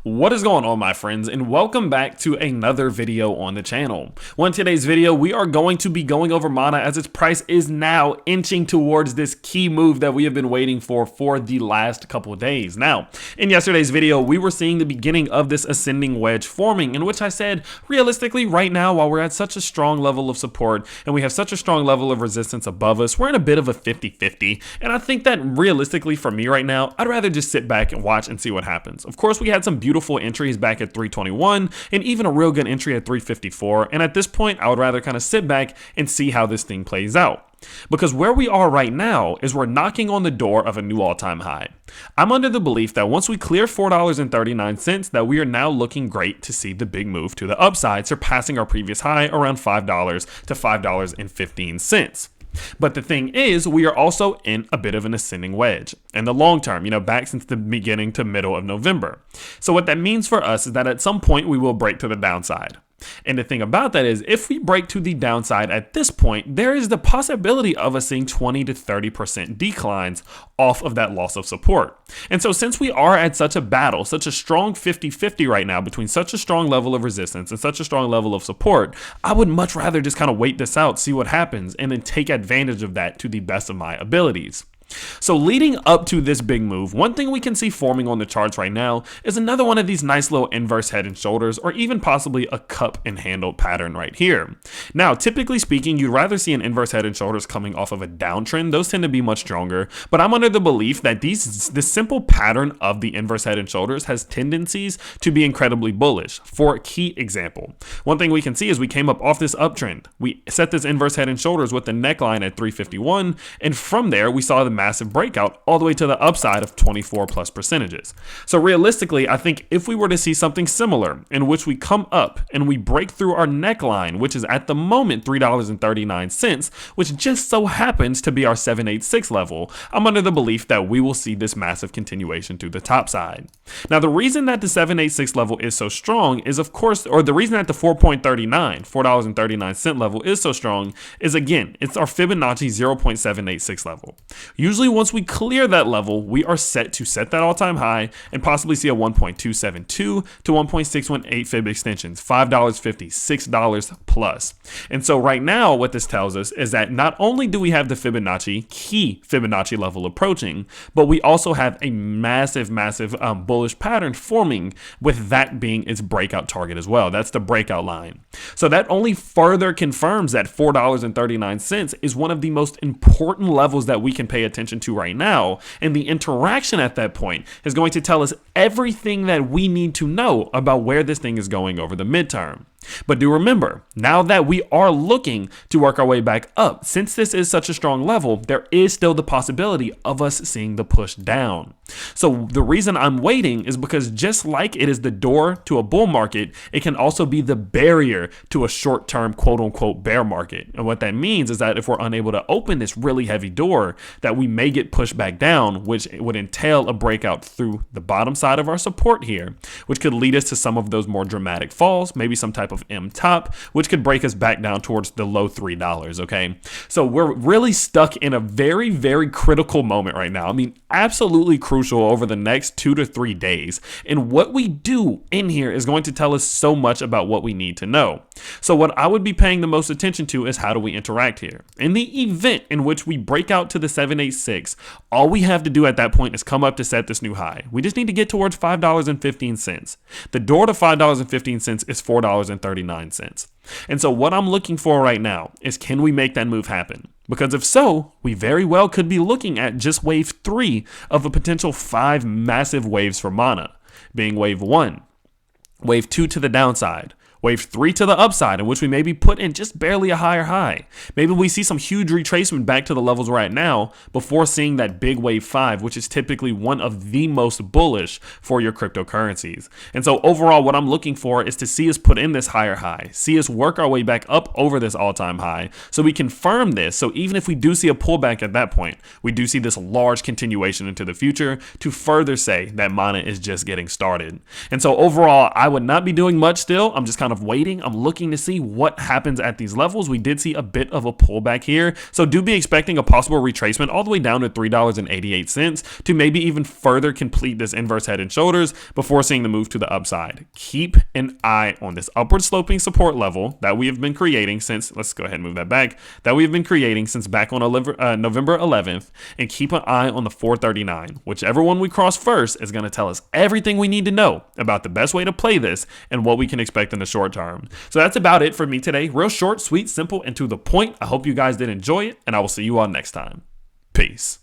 What is going on, my friends, and welcome back to another video on the channel. Well, in today's video, we are going to be going over Mana as its price is now inching towards this key move that we have been waiting for the last couple of days. Now, in yesterday's video, we were seeing the beginning of this ascending wedge forming, in which I said, realistically, right now, while we're at such a strong level of support and we have such a strong level of resistance above us, we're in a bit of a 50-50, and I think that realistically for me right now, I'd rather just sit back and watch and see what happens. Of course, we had some beautiful entries back at 321 and even a real good entry at 354, and at this point I would rather kind of sit back and see how this thing plays out. Because where we are right now is we're knocking on the door of a new all-time high. I'm under the belief that once we clear $4.39, that we are now looking great to see the big move to the upside, surpassing our previous high around $5 to $5.15. But the thing is, we are also in a bit of an ascending wedge in the long term, back since the beginning to middle of November. So what that means for us is that at some point we will break to the downside. And the thing about that is, if we break to the downside at this point, there is the possibility of us seeing 20 to 30% declines off of that loss of support. And so since we are at such a battle, such a strong 50-50 right now between such a strong level of resistance and such a strong level of support, I would much rather just kind of wait this out, see what happens, and then take advantage of that to the best of my abilities. So leading up to this big move, one thing we can see forming on the charts right now is another one of these nice little inverse head and shoulders, or even possibly a cup and handle pattern right here. Now, typically speaking, you'd rather see an inverse head and shoulders coming off of a downtrend. Those tend to be much stronger, but I'm under the belief that this simple pattern of the inverse head and shoulders has tendencies to be incredibly bullish. For a key example, one thing we can see is we came up off this uptrend. We set this inverse head and shoulders with the neckline at 351, and from there we saw the massive breakout all the way to the upside of 24+%. So realistically, I think if we were to see something similar in which we come up and we break through our neckline, which is at the moment $3.39, which just so happens to be our 786 level, I'm under the belief that we will see this massive continuation to the top side. Now, the reason that the 786 level is so strong is, of course, or the reason that the $4.39 level is so strong is, again, it's our Fibonacci 0.786 level. Usually once we clear that level, we are set to set that all-time high and possibly see a 1.272 to 1.618 fib extensions, $5.50, $6 plus. And so right now what this tells us is that not only do we have the key Fibonacci level approaching, but we also have a massive bullish pattern forming, with that being its breakout target as well. That's the breakout line. So that only further confirms that $4.39 is one of the most important levels that we can pay attention to right now, and the interaction at that point is going to tell us everything that we need to know about where this thing is going over the midterm. But do remember, now that we are looking to work our way back up, since this is such a strong level, there is still the possibility of us seeing the push down. So the reason I'm waiting is because just like it is the door to a bull market, it can also be the barrier to a short-term quote-unquote bear market. And what that means is that if we're unable to open this really heavy door, that we may get pushed back down, which would entail a breakout through the bottom side of our support here, which could lead us to some of those more dramatic falls, maybe some type of M top, which could break us back down towards the low $3, okay? So we're really stuck in a very critical moment right now. I mean, absolutely crucial over the next 2 to 3 days. And what we do in here is going to tell us so much about what we need to know. So what I would be paying the most attention to is how do we interact here. In the event in which we break out to the 786, all we have to do at that point is come up to set this new high. We just need to get towards $5.15. The door to $5.15 is $4.39. And so what I'm looking for right now is, can we make that move happen? Because if so, we very well could be looking at just wave 3 of a potential 5 massive waves for Mana, being wave 1, wave 2 to the downside, wave 3 to the upside, in which we maybe put in just barely a higher high. Maybe we see some huge retracement back to the levels we're at now before seeing that big wave 5, which is typically one of the most bullish for your cryptocurrencies. And so overall, what I'm looking for is to see us put in this higher high, see us work our way back up over this all-time high, so we confirm this. So even if we do see a pullback at that point, we do see this large continuation into the future to further say that Mana is just getting started. And so overall, I would not be doing much still. I'm just kind of of waiting. I'm looking to see what happens at these levels. We did see a bit of a pullback here, so do be expecting a possible retracement all the way down to $3.88 to maybe even further complete this inverse head and shoulders before seeing the move to the upside. Keep an eye on this upward sloping support level that we have been creating since, let's go ahead and move that back, that we have been creating since back on November 11th, and keep an eye on the 439. Whichever one we cross first is going to tell us everything we need to know about the best way to play this and what we can expect in the short term. So that's about it for me today. Real short, sweet, simple, and to the point. I hope you guys did enjoy it, and I will see you all next time. Peace.